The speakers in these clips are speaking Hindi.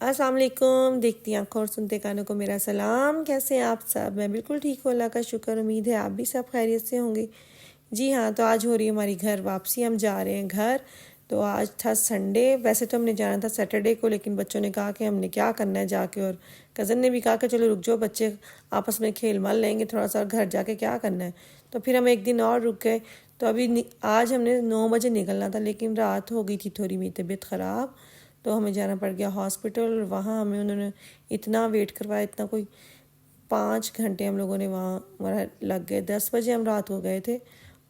अस्सलाम वालेकुम। देखती आंखों और सुनते कानों को मेरा सलाम। कैसे हैं आप सब? मैं बिल्कुल ठीक हूँ, अल्लाह का शुक्र। उम्मीद है आप भी सब खैरियत से होंगे। जी हाँ, तो आज हो रही है हमारी घर वापसी। हम जा रहे हैं घर। तो आज था संडे। वैसे तो हमने जाना था सैटरडे को, लेकिन बच्चों ने कहा कि हमने क्या करना है जाके, और कज़न ने भी कहा कि चलो रुक जाओ, बच्चे आपस में खेल मल लेंगे थोड़ा सा, घर जाके क्या करना है। तो फिर हम एक दिन और रुक गए। तो अभी आज हमने 9 बजे निकलना था, लेकिन रात हो गई थी थोड़ी, मेरी तबीयत ख़राब, तो हमें जाना पड़ गया हॉस्पिटल। वहाँ हमें उन्होंने इतना वेट करवाया, इतना, कोई 5 घंटे हम लोगों ने वहाँ हमारा लग गए। 10 बजे हम रात को गए थे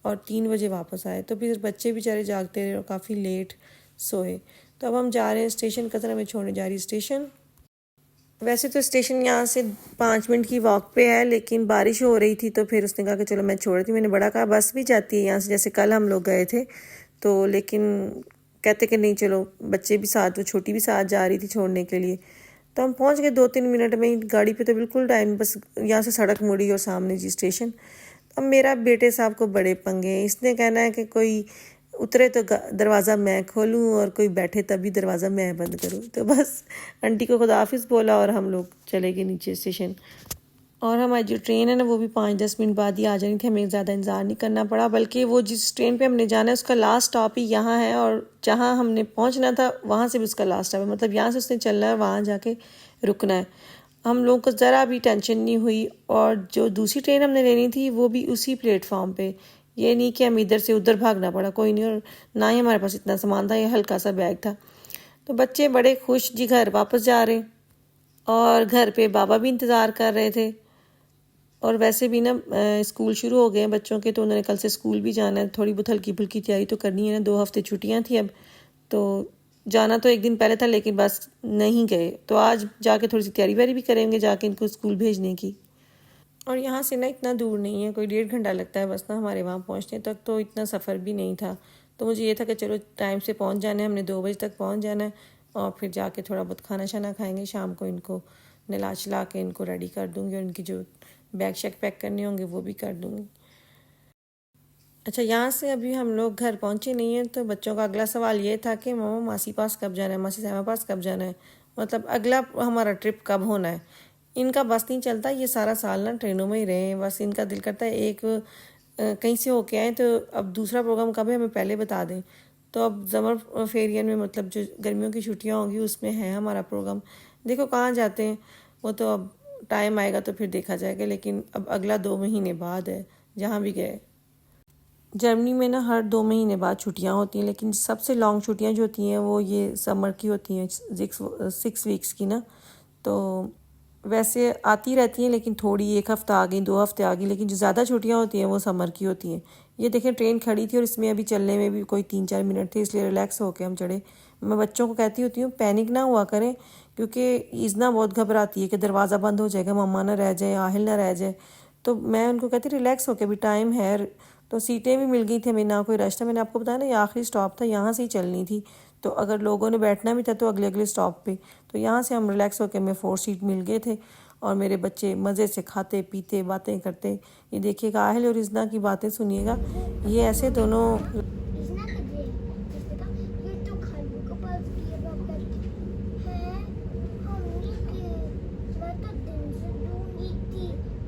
और 3 बजे वापस आए। तो फिर बच्चे बेचारे जागते रहे और काफ़ी लेट सोए। तो अब हम जा रहे हैं स्टेशन। कज़न हमें छोड़ने जा रही है स्टेशन। वैसे तो स्टेशन यहाँ से 5 मिनट की वॉक पे है, लेकिन बारिश हो रही थी तो फिर उसने कहा कि चलो मैं छोड़ रही थी। मैंने बड़ा कहा बस भी जाती है यहाँ से, जैसे कल हम लोग गए थे। तो लेकिन कहते कि नहीं चलो, बच्चे भी साथ, वो छोटी भी साथ जा रही थी छोड़ने के लिए। तो हम पहुँच गए 2-3 मिनट में ही गाड़ी पे। तो बिल्कुल टाइम, बस यहाँ से सड़क मुड़ी और सामने जी स्टेशन। अब मेरा बेटे साहब को बड़े पंगे हैं। इसने कहना है कि कोई उतरे तो दरवाज़ा मैं खोलूँ और कोई बैठे तभी दरवाज़ा मैं बंद करूँ। तो बस आंटी को खुदाफिज बोला और हम लोग चले गए नीचे स्टेशन। और हमारी जो ट्रेन है ना, वो भी 5-10 मिनट बाद ही आ जानी थी। हमें ज़्यादा इंतज़ार नहीं करना पड़ा, बल्कि वो जिस ट्रेन पे हमने जाना है उसका लास्ट स्टॉप ही यहाँ है, और जहाँ हमने पहुँचना था वहाँ से भी उसका लास्ट स्टॉप है। मतलब यहाँ से उसने चलना है, वहाँ जाके रुकना है। हम लोगों को ज़रा भी टेंशन नहीं हुई। और जो दूसरी ट्रेन हमने लेनी थी वो भी उसी प्लेटफॉर्म पे। ये नहीं कि हम इधर से उधर भागना पड़ा, कोई नहीं। और ना ही हमारे पास इतना सामान था, ये हल्का सा बैग था। तो बच्चे बड़े खुश जी घर वापस जा रहे। और घर पे बाबा भी इंतज़ार कर रहे थे। और वैसे भी ना स्कूल शुरू हो गए हैं बच्चों के, तो उन्होंने कल से स्कूल भी जाना है। थोड़ी बहुत हल्की फुल्की तैयारी तो करनी है ना, 2 हफ्ते छुट्टियां थी अब। तो जाना तो एक दिन पहले था, लेकिन बस नहीं गए। तो आज जाके थोड़ी सी तैयारी व्यारी भी करेंगे जाके इनको स्कूल भेजने की। और यहाँ से ना इतना दूर नहीं है, कोई 1.5 घंटा लगता है बस ना हमारे वहाँ पहुँचने तक। तो इतना सफ़र भी नहीं था। तो मुझे ये था कि चलो टाइम से पहुँच जाना है, हमने 2 बजे तक पहुँच जाना है। और फिर जाके थोड़ा बहुत खाना शाना खाएंगे, शाम को इनको नहला चला के इनको रेडी कर दूँगी, और इनकी जो बैग शैग पैक करने होंगे वो भी कर दूँगी। अच्छा, यहाँ से अभी हम लोग घर पहुँचे नहीं हैं, तो बच्चों का अगला सवाल ये था कि मामा मासी पास कब जाना है, मासी साहब पास कब जाना है, मतलब अगला हमारा ट्रिप कब होना है। इनका बस नहीं चलता, ये सारा साल ना ट्रेनों में ही रहे हैं। बस इनका दिल करता है एक कहीं से होके आए, तो अब दूसरा प्रोग्राम कब है हमें पहले बता दें। तो अब समर फेरियन में, मतलब जो गर्मियों की छुट्टियाँ होंगी उसमें है हमारा प्रोग्राम। देखो कहाँ जाते हैं, वो तो अब टाइम आएगा तो फिर देखा जाएगा। लेकिन अब अगला 2 महीने बाद है जहाँ भी गए। जर्मनी में ना हर 2 महीने बाद छुट्टियां होती हैं, लेकिन सबसे लॉन्ग छुट्टियां जो होती हैं वो ये समर की होती हैं, 6 वीक्स की ना। तो वैसे आती रहती हैं, लेकिन थोड़ी 1 हफ्ता आ गई, 2 हफ्ते आ गई, लेकिन जो ज़्यादा छुट्टियां होती हैं वो समर की होती हैं। ये देखें ट्रेन खड़ी थी और इसमें अभी चलने में भी कोई 3-4 मिनट थे, इसलिए रिलैक्स होके हम चढ़े। मैं बच्चों को कहती होती हूँ पैनिक ना हुआ करें, क्योंकि ईज़ना बहुत घबराती है कि दरवाज़ा बंद हो जाएगा, मम्मा ना रह जाए, आहिल ना रह जाए। तो मैं उनको कहती रिलैक्स होके, भी टाइम है। तो सीटें भी मिल गई थी हमें, ना कोई रश था। मैंने आपको बताया ना ये आखिरी स्टॉप था, यहाँ से ही चलनी थी। तो अगर लोगों ने बैठना भी था तो अगले अगले स्टॉप पे। तो यहाँ से हम रिलैक्स होकर, हमें 4 सीट मिल गए थे। और मेरे बच्चे मज़े से खाते पीते बातें करते। ये देखिएगा, आहिल और इज़ना की बातें सुनिएगा। ये ऐसे दोनों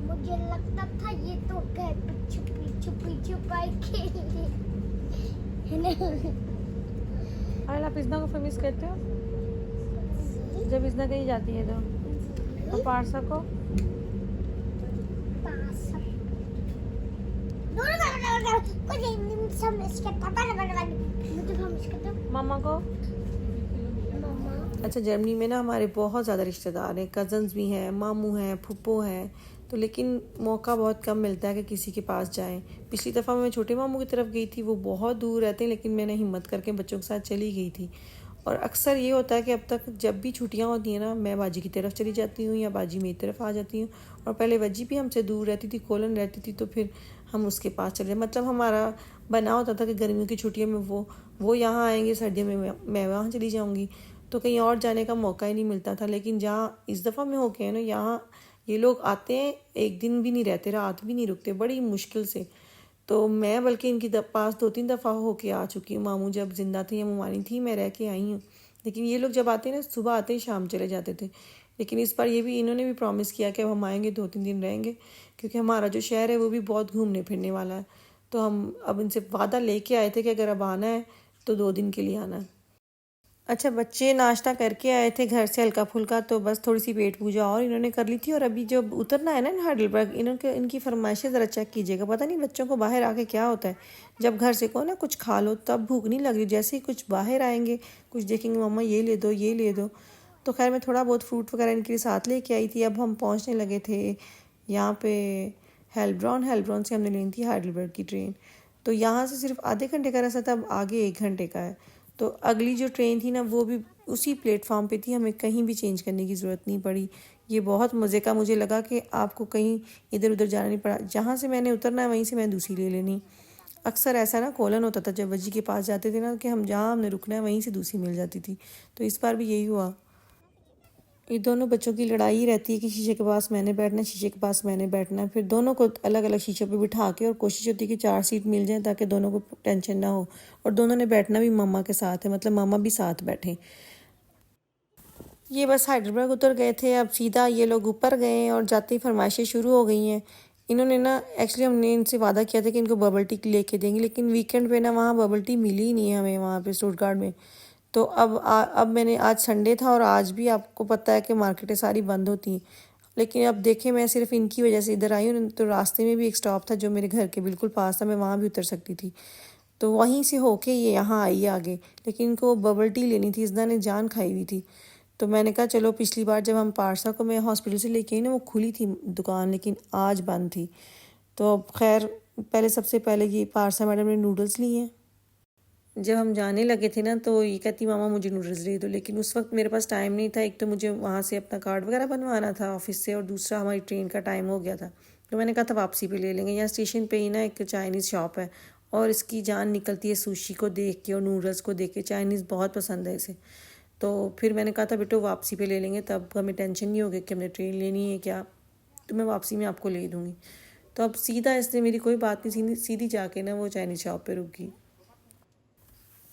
मुझे लगता था ये तो छुपी छुपाई खेली है ना। आप इज़ना को मिस करते हो जब इज़ना कहीं जाती है तो? और पारसा को? मामा को? अच्छा, जर्मनी में ना हमारे बहुत ज़्यादा रिश्तेदार हैं, कज़न्स भी हैं, मामू हैं, फुप्पो हैं। तो लेकिन मौका बहुत कम मिलता है कि किसी के पास जाएं। पिछली दफ़ा मैं छोटे मामू की तरफ गई थी, वो बहुत दूर रहते हैं, लेकिन मैंने हिम्मत करके बच्चों के साथ चली गई थी। और अक्सर ये होता है कि अब तक जब भी छुट्टियां होती हैं ना, मैं बाजी की तरफ चली जाती हूँ या बाजी मेरी तरफ आ जाती हूँ। और पहले बाजी भी हमसे दूर रहती थी, कोलन रहती थी, तो फिर हम उसके पास चले जाए। मतलब हमारा बना होता था कि गर्मियों की छुट्टियों में वो यहाँ आएंगे, सर्दियों में मैं वहाँ चली जाऊँगी। तो कहीं और जाने का मौका ही नहीं मिलता था। लेकिन जहाँ इस दफ़ा में हो गया ना, यहाँ ये लोग आते हैं, एक दिन भी नहीं रहते, रात भी नहीं रुकते, बड़ी मुश्किल से। तो मैं बल्कि इनकी पास 2-3 दफ़ा होके आ चुकी हूँ। मामू जब जिंदा थे या मुमानी थी, मैं रह के आई हूँ। लेकिन ये लोग जब आते हैं ना सुबह आते ही शाम चले जाते थे। लेकिन इस बार ये भी इन्होंने भी प्रॉमिस किया कि अब हम आएंगे 2-3 दिन रहेंगे, क्योंकि हमारा जो शहर है वो भी बहुत घूमने फिरने वाला है। तो हम अब इनसे वादा लेके आए थे कि अगर अब आना है तो 2 दिन के लिए आना है। अच्छा, बच्चे नाश्ता करके आए थे घर से हल्का फुल्का, तो बस थोड़ी सी पेट पूजा और इन्होंने कर ली थी। और अभी जब उतरना है ना हाइडेलबर्ग, इनकी फरमाइशें ज़रा चेक कीजिएगा। पता नहीं बच्चों को बाहर आके क्या होता है, जब घर से कहो ना कुछ खा लो तब भूख नहीं लग रही, जैसे ही कुछ बाहर आएंगे कुछ देखेंगे मम्मा ये ले दो ये ले दो। तो खैर मैं थोड़ा बहुत फ्रूट वगैरह इनके लिए साथ लेके आई थी। अब हम पहुँचने लगे थे यहाँ पे हेल्ब्रॉन से हमने ली थी हाइडेलबर्ग की ट्रेन। तो यहाँ से सिर्फ आधे घंटे का रास्ता था, अब आगे 1 घंटे का है। तो अगली जो ट्रेन थी ना वो भी उसी प्लेटफॉर्म पे थी, हमें कहीं भी चेंज करने की ज़रूरत नहीं पड़ी। ये बहुत मज़े का मुझे लगा कि आपको कहीं इधर उधर जाना नहीं पड़ा, जहाँ से मैंने उतरना है वहीं से मैं दूसरी ले लेनी। अक्सर ऐसा ना कॉलन होता था जब वजी के पास जाते थे ना कि हम जहाँ हमने रुकना है वहीं से दूसरी मिल जाती थी। तो इस बार भी यही हुआ। ये दोनों बच्चों की लड़ाई रहती है कि शीशे के पास मैंने बैठना है, शीशे के पास मैंने बैठना है। फिर दोनों को अलग अलग शीशे पे बिठा के, और कोशिश होती है कि 4 सीट मिल जाए ताकि दोनों को टेंशन ना हो। और दोनों ने बैठना भी मम्मा के साथ है, मतलब मामा भी साथ बैठे। ये बस हाइडेलबर्ग उतर गए थे, अब सीधा ये लोग ऊपर गए और जाते ही फरमाइशें शुरू हो गई हैं। इन्होंने ना एक्चुअली हमने इनसे वादा किया था कि इनको बबल टी लेके देंगे, लेकिन वीकेंड पे ना वहाँ बबल टी मिली ही नहीं है हमें वहाँ पे स्टुटगार्ट में। तो अब मैंने, आज संडे था और आज भी आपको पता है कि मार्केटें सारी बंद होती हैं। लेकिन अब देखें, मैं सिर्फ इनकी वजह से इधर आई हूँ, तो रास्ते में भी एक स्टॉप था जो मेरे घर के बिल्कुल पास था, मैं वहाँ भी उतर सकती थी। तो वहीं से होके ये यहाँ आई आगे, लेकिन इनको बबल टी लेनी थी, इज़्ज़ा ने जान खाई हुई थी। तो मैंने कहा चलो, पिछली बार जब हम पारसा को मैं हॉस्पिटल से लेके आई ना वो खुली थी दुकान, लेकिन आज बंद थी। तो अब खैर पहले सबसे पहले ये पारसा मैडम ने नूडल्स लिए हैं। जब हम जाने लगे थे ना तो ये कहती मामा मुझे नूडल्स दे दो, लेकिन उस वक्त मेरे पास टाइम नहीं था। एक तो मुझे वहाँ से अपना कार्ड वगैरह बनवाना था ऑफिस से, और दूसरा हमारी ट्रेन का टाइम हो गया था। तो मैंने कहा था वापसी पे ले लेंगे। यहाँ स्टेशन पे ही ना एक चाइनीज़ शॉप है, और इसकी जान निकलती है सुशी को देख के और नूडल्स को देख के। चाइनीज़ बहुत पसंद है इसे। तो फिर मैंने कहा था बेटो वापसी पे ले लेंगे, तब हमें टेंशन नहीं होगी कि हमने ट्रेन लेनी है क्या, तो मैं वापसी में आपको ले दूँगी। तो अब सीधा इसने मेरी कोई बात नहीं, सीधी जाके ना वो चाइनीज़ शॉप पे रुक गई।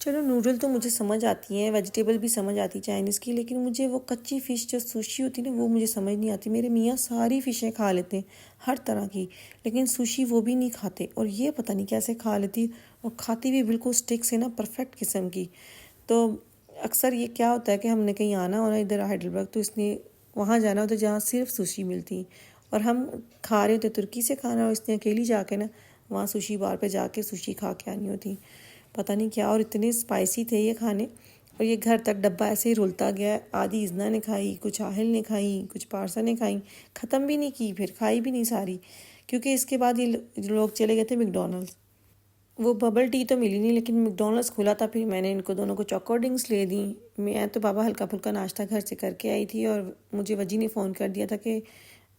चलो, नूडल तो मुझे समझ आती है, वेजिटेबल भी समझ आती है चाइनीज़ की, लेकिन मुझे वो कच्ची फ़िश जो सुशी होती है ना वो मुझे समझ नहीं आती। मेरे मियाँ सारी फ़िशें खा लेते हैं हर तरह की, लेकिन सुशी वो भी नहीं खाते, और ये पता नहीं कैसे खा लेती, और खाती भी बिल्कुल स्टिक से ना, परफेक्ट किस्म की। तो अक्सर ये क्या होता है कि हमने कहीं आना हो ना इधर हाइडेलबर्ग, तो इसने वहाँ जाना होता है जहाँ सिर्फ सुशी मिलती, और हम खा रहे होते तुर्की से खाना, और इसने अकेली जाके ना वहाँ सुशी बार पे जाके सुशी खा के आनी होती, पता नहीं क्या। और इतने स्पाइसी थे ये खाने, और ये घर तक डब्बा ऐसे ही रुलता गया। आधी इज़्ज़ा ने खाई, कुछ आहिल ने खाई, कुछ पारसा ने खाई, ख़त्म भी नहीं की, फिर खाई भी नहीं सारी, क्योंकि इसके बाद ये लोग चले गए थे मैकडॉनल्ड्स। वो बबल टी तो मिली नहीं, लेकिन मैकडॉनल्ड्स खुला था, फिर मैंने इनको दोनों को चोको ड्रिंक्स ले दी। मैं तो बाबा हल्का फुल्का नाश्ता घर से करके आई थी, और मुझे वजी ने फ़ोन कर दिया था कि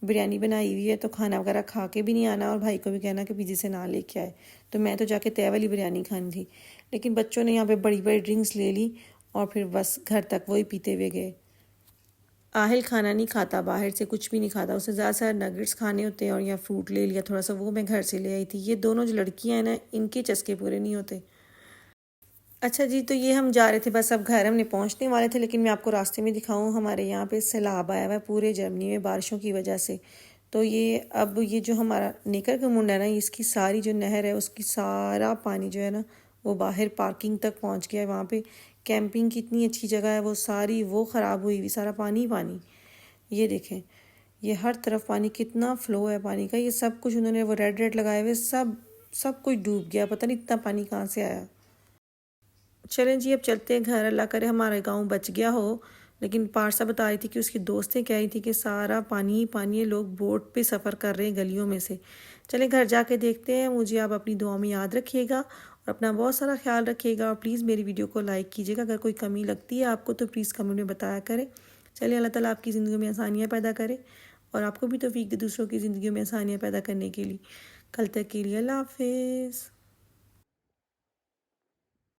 बिरयानी बनाई हुई है, तो खाना वगैरह खा के भी नहीं आना, और भाई को भी कहना कि पीजी से ना लेके आए। तो मैं तो जाके तय वाली बिरयानी खानी थी, लेकिन बच्चों ने यहाँ पे बड़ी बड़ी ड्रिंक्स ले ली, और फिर बस घर तक वही पीते हुए गए। आहिल खाना नहीं खाता, बाहर से कुछ भी नहीं खाता, उसे ज़्यादा से नगेट्स खाने होते हैं, और या फ्रूट ले लिया थोड़ा सा, वो मैं घर से ले आई थी। ये दोनों जो लड़कियाँ हैं ना, इनके चस्के पूरे नहीं होते। अच्छा जी, तो ये हम जा रहे थे, बस अब घर हमने पहुंचने वाले थे, लेकिन मैं आपको रास्ते में दिखाऊं, हमारे यहाँ पे सैलाब आया हुआ है पूरे जर्मनी में बारिशों की वजह से। तो ये अब ये जो हमारा नेकर का मुंडा है ना, इसकी सारी जो नहर है उसकी सारा पानी जो है ना वो बाहर पार्किंग तक पहुँच गया है। वहाँ पे कैंपिंग की इतनी अच्छी जगह है, वो सारी वो ख़राब हुई हुई, सारा पानी ही पानी। ये देखें, ये हर तरफ पानी, कितना फ़्लो है पानी का। ये सब कुछ उन्होंने वो रेड रेड लगाए हुए, सब कुछ डूब गया, पता नहीं इतना पानी कहाँ से आया। चलें जी, अब चलते हैं घर, अल्लाह करे हमारा गांव बच गया हो। लेकिन पारसा बता रही थी कि उसकी दोस्तें कह रही थी कि सारा पानी ही पानी है, लोग बोट पे सफ़र कर रहे हैं गलियों में से। चलें घर जाके देखते हैं। मुझे आप अपनी दुआ में याद रखिएगा, और अपना बहुत सारा ख्याल रखिएगा, और प्लीज़ मेरी वीडियो को लाइक कीजिएगा। अगर कोई कमी लगती है आपको तो प्लीज़ कमेंट में बताया करें। चलिए, अल्लाह ताला आपकी ज़िंदगी में आसानियाँ पैदा करे, और आपको भी तौफीक दे दूसरों की ज़िंदगी में आसानियाँ पैदा करने के लिए। कल तक के लिए अल्लाह हाफिज़।